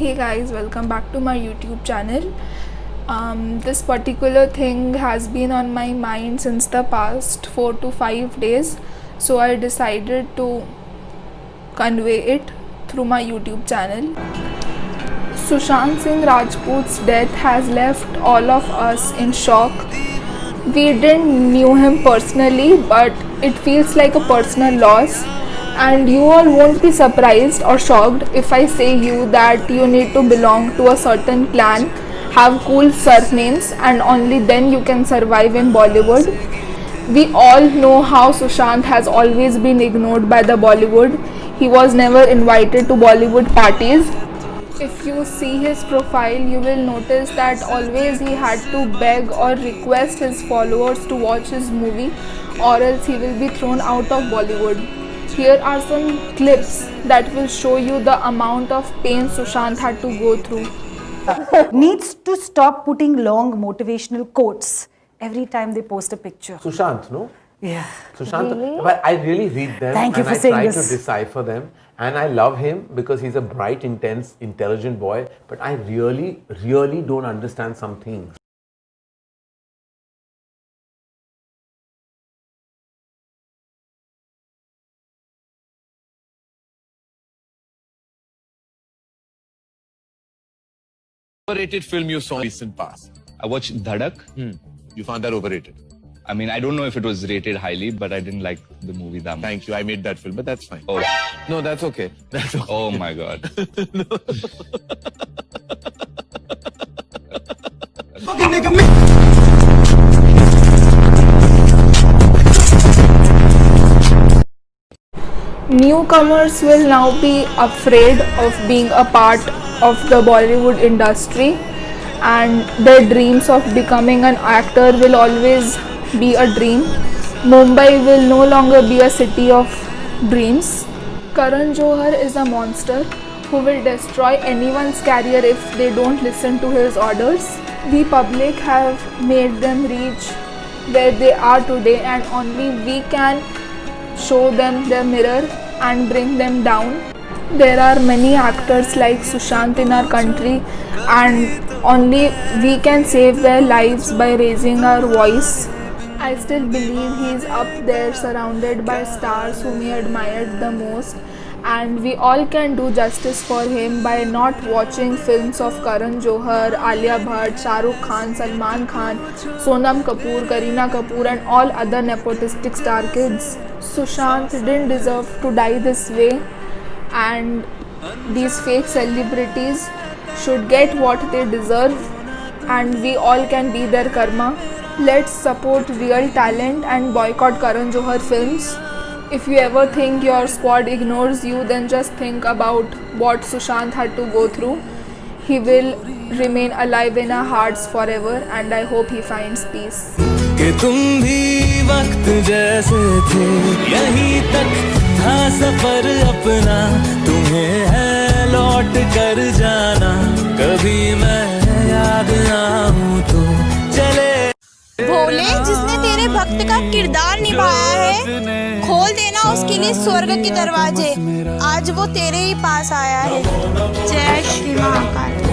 Hey guys, welcome back to my YouTube channel. This particular thing has been on my mind since the past 4 to 5 days, so I decided to convey it through my YouTube channel. Sushant Singh Rajput's death has left all of us in shock. We didn't knew him personally, but it feels like a personal loss. And you all won't be surprised or shocked if I say you that you need to belong to a certain clan, have cool surnames, and only then you can survive in Bollywood. We all know how Sushant has always been ignored by the Bollywood. He was never invited to Bollywood parties. If you see his profile, you will notice that always he had to beg or request his followers to watch his movie, or else he will be thrown out of Bollywood. Here are some clips that will show you the amount of pain Sushant had to go through. Needs to stop putting long motivational quotes every time they post a picture. Sushant, no? Yeah. Sushant, Really? but I really read them Thank you and for I saying try this. to decipher them, and I love him because he's a bright, intense, intelligent boy, but I really don't understand some things. Overrated film you saw in recent past? I watched Dhadak. You found that overrated. I mean, I don't know if it was rated highly, but I didn't like the movie that much. Thank you. I made that film, but that's fine. Oh, No, that's okay. That's okay. oh my God. Newcomers will now be afraid of being a part of the Bollywood industry, and their dreams of becoming an actor will always be a dream. Mumbai will no longer be a city of dreams. Karan Johar is a monster who will destroy anyone's career if they don't listen to his orders. The public have made them reach where they are today, and only we can show them the mirror and bring them down. There are many actors like Sushant in our country, and only we can save their lives by raising our voice. I still believe he is up there surrounded by stars whom he admired the most, and we all can do justice for him by not watching films of Karan Johar, Alia Bhatt, Shah Rukh Khan, Salman Khan, Sonam Kapoor, Kareena Kapoor, and all other nepotistic star kids. Sushant didn't deserve to die this way, and these fake celebrities should get what they deserve, and we all can be their karma. Let's support real talent and boycott Karan Johar films. If you ever think your squad ignores you, then just think about what Sushant had to go through. He will remain alive in our hearts forever, and I hope he finds peace. कि तुम भी वक्त जैसे थे, यहीं तक था सफर अपना, तुम्हें है लौट कर जाना, कभी मैं याद आऊं तो चले। भोले, जिसने तेरे भक्त का किरदार निभाया है, खोल देना उसके लिए स्वर्ग के दरवाजे। आज वो तेरे ही पास आया है। जय श्री महाकाल।